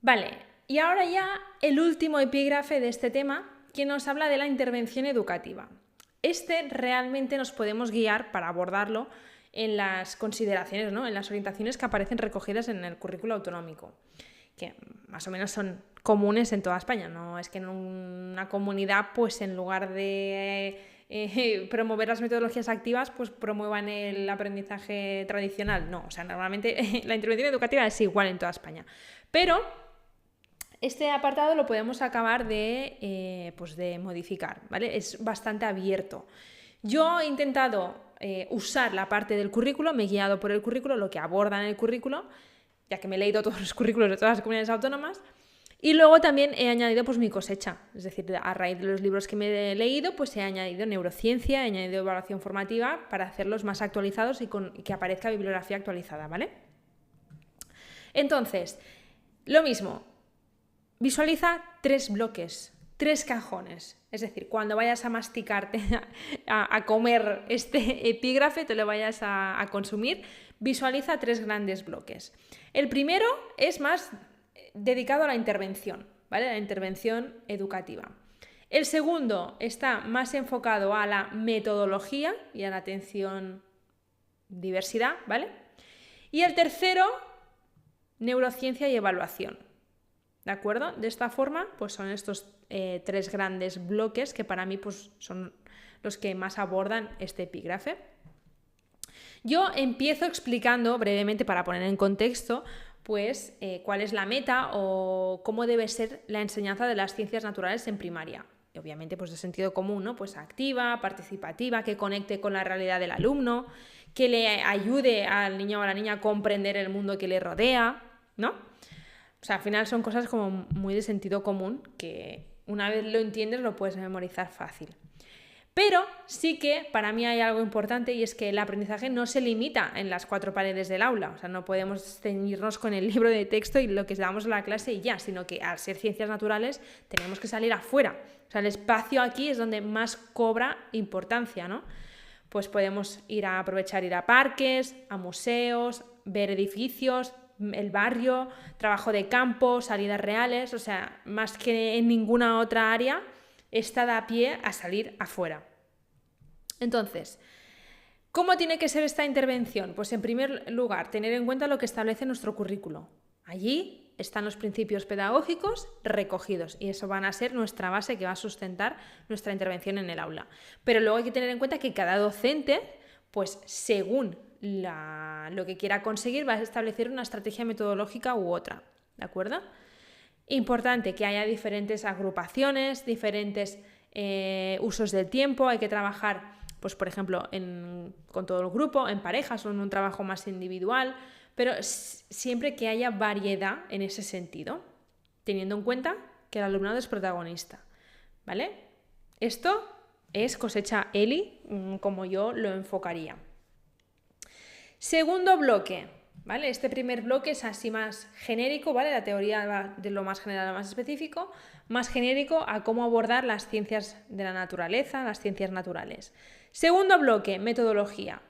Vale, y ahora ya el último epígrafe de este tema, que nos habla de la intervención educativa. Este realmente nos podemos guiar para abordarlo en las consideraciones, ¿no? En las orientaciones que aparecen recogidas en el currículo autonómico, que más o menos son comunes en toda España. No es que en una comunidad, pues en lugar de promover las metodologías activas, pues promuevan el aprendizaje tradicional. No, o sea, normalmente la intervención educativa es igual en toda España. Pero este apartado lo podemos acabar de modificar, ¿vale? Es bastante abierto. Yo he intentado usar la parte del currículo, me he guiado por el currículo, lo que aborda en el currículo, ya que me he leído todos los currículos de todas las comunidades autónomas, y luego también he añadido pues mi cosecha, es decir, a raíz de los libros que me he leído, pues he añadido neurociencia, he añadido evaluación formativa para hacerlos más actualizados y que aparezca bibliografía actualizada, ¿vale? Entonces, lo mismo, visualiza 3 bloques, 3 cajones. Es decir, cuando vayas a masticarte, a comer este epígrafe, te lo vayas a consumir, visualiza 3 grandes bloques. El primero es más dedicado a la intervención, ¿vale? La intervención educativa. El segundo está más enfocado a la metodología y a la atención diversidad, ¿vale? Y el tercero, neurociencia y evaluación. ¿De acuerdo? De esta forma, pues son estos 3 grandes bloques que para mí pues, son los que más abordan este epígrafe. Yo empiezo explicando brevemente, para poner en contexto, pues cuál es la meta o cómo debe ser la enseñanza de las ciencias naturales en primaria. Y obviamente pues de sentido común, ¿no? Pues activa, participativa, que conecte con la realidad del alumno, que le ayude al niño o a la niña a comprender el mundo que le rodea, ¿no? O sea, al final son cosas como muy de sentido común que una vez lo entiendes lo puedes memorizar fácil. Pero sí que para mí hay algo importante y es que el aprendizaje no se limita en las 4 paredes del aula. O sea, no podemos ceñirnos con el libro de texto y lo que damos en la clase y ya, sino que al ser ciencias naturales tenemos que salir afuera. O sea, el espacio aquí es donde más cobra importancia, ¿no? Pues podemos ir a parques, a museos, ver edificios, el barrio, trabajo de campo, salidas reales, o sea, más que en ninguna otra área está de pie a salir afuera. Entonces, ¿cómo tiene que ser esta intervención? Pues en primer lugar, tener en cuenta lo que establece nuestro currículo. Allí están los principios pedagógicos recogidos y eso van a ser nuestra base que va a sustentar nuestra intervención en el aula. Pero luego hay que tener en cuenta que cada docente, pues según lo que quiera conseguir, va a establecer una estrategia metodológica u otra, ¿de acuerdo? Importante que haya diferentes agrupaciones, diferentes usos del tiempo, hay que trabajar, pues por ejemplo, con todo el grupo, en parejas o en un trabajo más individual, pero siempre que haya variedad en ese sentido, teniendo en cuenta que el alumnado es protagonista, ¿vale? Esto es cosecha ELI, como yo lo enfocaría. Segundo bloque, ¿vale? Este primer bloque es así más genérico, ¿vale? La teoría va de lo más general a lo más específico, más genérico a cómo abordar las ciencias de la naturaleza, las ciencias naturales. Segundo bloque, metodología.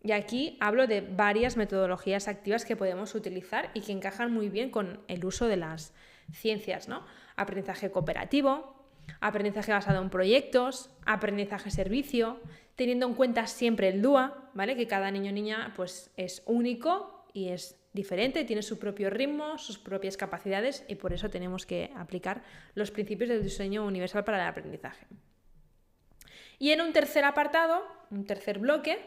Y aquí hablo de varias metodologías activas que podemos utilizar y que encajan muy bien con el uso de las ciencias, ¿no? Aprendizaje cooperativo, aprendizaje basado en proyectos, aprendizaje servicio, teniendo en cuenta siempre el DUA, ¿vale? Que cada niño o niña pues, es único y es diferente, tiene su propio ritmo, sus propias capacidades y por eso tenemos que aplicar los principios del diseño universal para el aprendizaje. Y en un tercer apartado, un tercer bloque,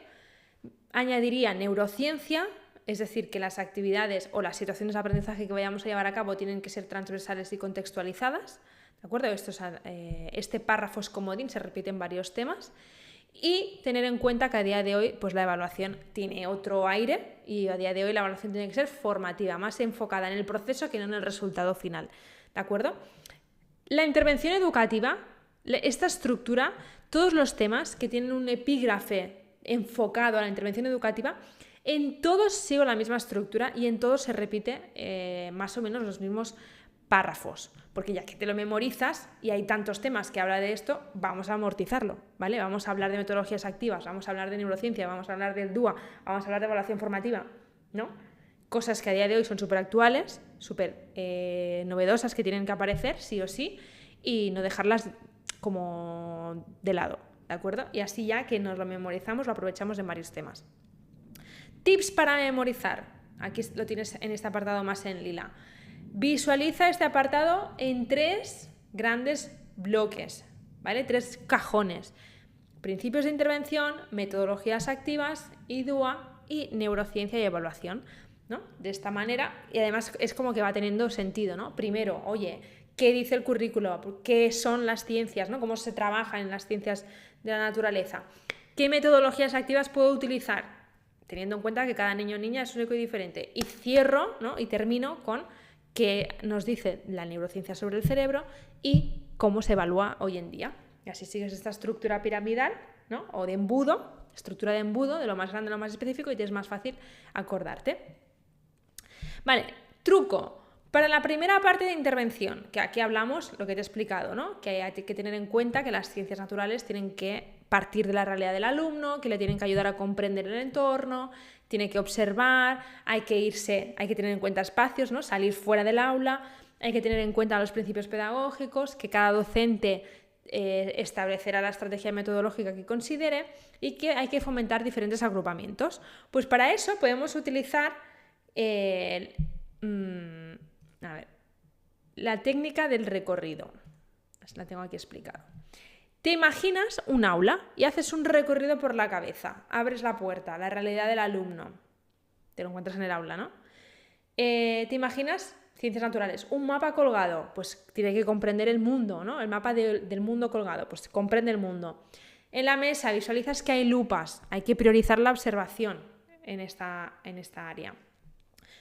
añadiría neurociencia, es decir, que las actividades o las situaciones de aprendizaje que vayamos a llevar a cabo tienen que ser transversales y contextualizadas, ¿de acuerdo? Este párrafo es comodín, se repite en varios temas. Y tener en cuenta que a día de hoy pues la evaluación tiene otro aire y a día de hoy la evaluación tiene que ser formativa, más enfocada en el proceso que no en el resultado final, ¿de acuerdo? La intervención educativa, esta estructura, todos los temas que tienen un epígrafe enfocado a la intervención educativa, en todos sigo la misma estructura y en todos se repite más o menos los mismos párrafos, porque ya que te lo memorizas y hay tantos temas que habla de esto, vamos a amortizarlo, ¿vale? Vamos a hablar de metodologías activas, vamos a hablar de neurociencia, vamos a hablar del DUA, vamos a hablar de evaluación formativa, ¿no? cosas que a día de hoy son súper actuales, súper novedosas, que tienen que aparecer sí o sí, y no dejarlas como de lado, ¿de acuerdo? Y así ya que nos lo memorizamos, lo aprovechamos en varios temas. Tips para memorizar. Aquí lo tienes en este apartado más en lila. Visualiza este apartado en 3 grandes bloques, ¿vale? 3 cajones. Principios de intervención, metodologías activas, IDUA y neurociencia y evaluación, ¿no? De esta manera, y además es como que va teniendo sentido, ¿no? Primero, oye, ¿qué dice el currículo? ¿Qué son las ciencias, ¿no? ¿Cómo se trabaja en las ciencias de la naturaleza? ¿Qué metodologías activas puedo utilizar? Teniendo en cuenta que cada niño o niña es único y diferente. Y cierro, ¿no? Y termino con qué nos dice la neurociencia sobre el cerebro y cómo se evalúa hoy en día. Y así sigues esta estructura piramidal, ¿no? O de embudo, estructura de embudo, de lo más grande a lo más específico, y te es más fácil acordarte. Vale, truco. Para la primera parte de intervención, que aquí hablamos lo que te he explicado, ¿no? Que hay que tener en cuenta que las ciencias naturales tienen que partir de la realidad del alumno, que le tienen que ayudar a comprender el entorno, tiene que observar, hay que tener en cuenta espacios, ¿no? Salir fuera del aula, hay que tener en cuenta los principios pedagógicos, que cada docente establecerá la estrategia metodológica que considere, y que hay que fomentar diferentes agrupamientos. Pues para eso podemos utilizar la técnica del recorrido. La tengo aquí explicada. Te imaginas un aula y haces un recorrido por la cabeza. Abres la puerta, la realidad del alumno. Te lo encuentras en el aula, ¿no? Te imaginas ciencias naturales, un mapa colgado, pues tiene que comprender el mundo, ¿no? El mapa del mundo colgado, pues comprende el mundo. En la mesa visualizas que hay lupas, hay que priorizar la observación en esta área.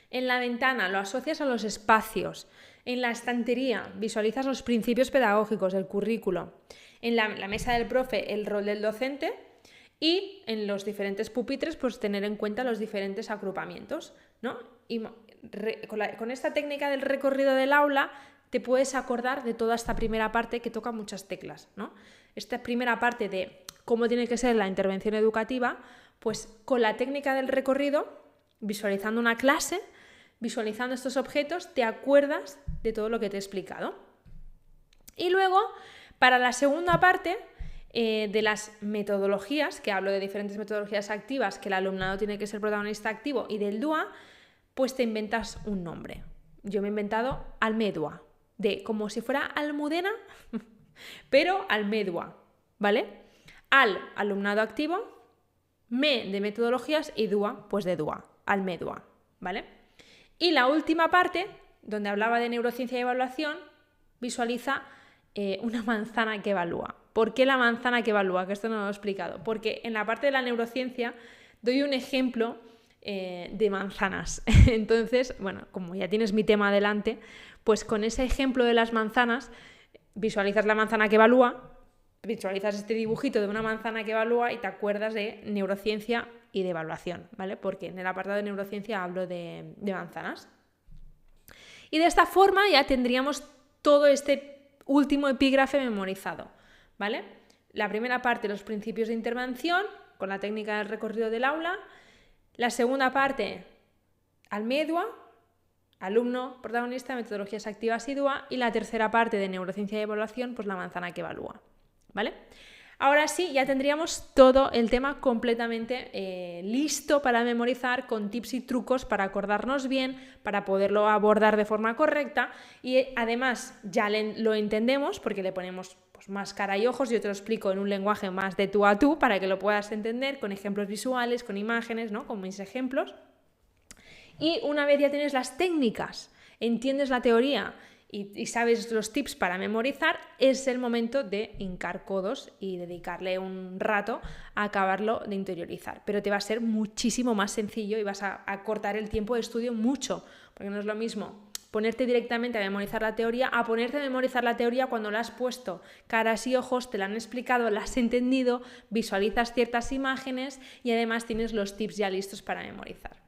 En la ventana lo asocias a los espacios. En la estantería visualizas los principios pedagógicos, el currículo. En la mesa del profe, el rol del docente. Y en los diferentes pupitres, pues tener en cuenta los diferentes agrupamientos, ¿no? Y con esta técnica del recorrido del aula te puedes acordar de toda esta primera parte que toca muchas teclas, ¿no? Esta primera parte de cómo tiene que ser la intervención educativa, pues con la técnica del recorrido, visualizando una clase, visualizando estos objetos, te acuerdas de todo lo que te he explicado. Y luego, para la segunda parte de las metodologías, que hablo de diferentes metodologías activas, que el alumnado tiene que ser protagonista activo, y del DUA, pues te inventas un nombre. Yo me he inventado Almedua, como si fuera Almudena, pero Almedua, ¿vale? Al, alumnado activo, me, de metodologías, y DUA, pues de DUA, Almedua, ¿vale? Y la última parte, donde hablaba de neurociencia y evaluación, visualiza una manzana que evalúa. ¿Por qué la manzana que evalúa? Que esto no lo he explicado. Porque en la parte de la neurociencia doy un ejemplo de manzanas. Entonces, bueno, como ya tienes mi tema adelante, pues con ese ejemplo de las manzanas, visualizas la manzana que evalúa, visualizas este dibujito de una manzana que evalúa y te acuerdas de neurociencia y de evaluación, ¿vale? Porque en el apartado de neurociencia hablo de manzanas. Y de esta forma ya tendríamos todo este último epígrafe memorizado, ¿vale? La primera parte, los principios de intervención, con la técnica del recorrido del aula. La segunda parte, Almedua, alumno, protagonista, metodologías activas y DUA. Y la tercera parte de neurociencia y evaluación, pues la manzana que evalúa, ¿vale? Ahora sí, ya tendríamos todo el tema completamente listo para memorizar, con tips y trucos para acordarnos bien, para poderlo abordar de forma correcta, y además ya lo entendemos porque le ponemos pues más cara y ojos. Yo te lo explico en un lenguaje más de tú a tú para que lo puedas entender, con ejemplos visuales, con imágenes, ¿no? Con mis ejemplos. Y una vez ya tienes las técnicas, entiendes la teoría y sabes los tips para memorizar, es el momento de hincar codos y dedicarle un rato a acabarlo de interiorizar. Pero te va a ser muchísimo más sencillo y vas a cortar el tiempo de estudio mucho, porque no es lo mismo ponerte directamente a memorizar la teoría a ponerte a memorizar la teoría cuando la has puesto caras y ojos, te la han explicado, la has entendido, visualizas ciertas imágenes y además tienes los tips ya listos para memorizar.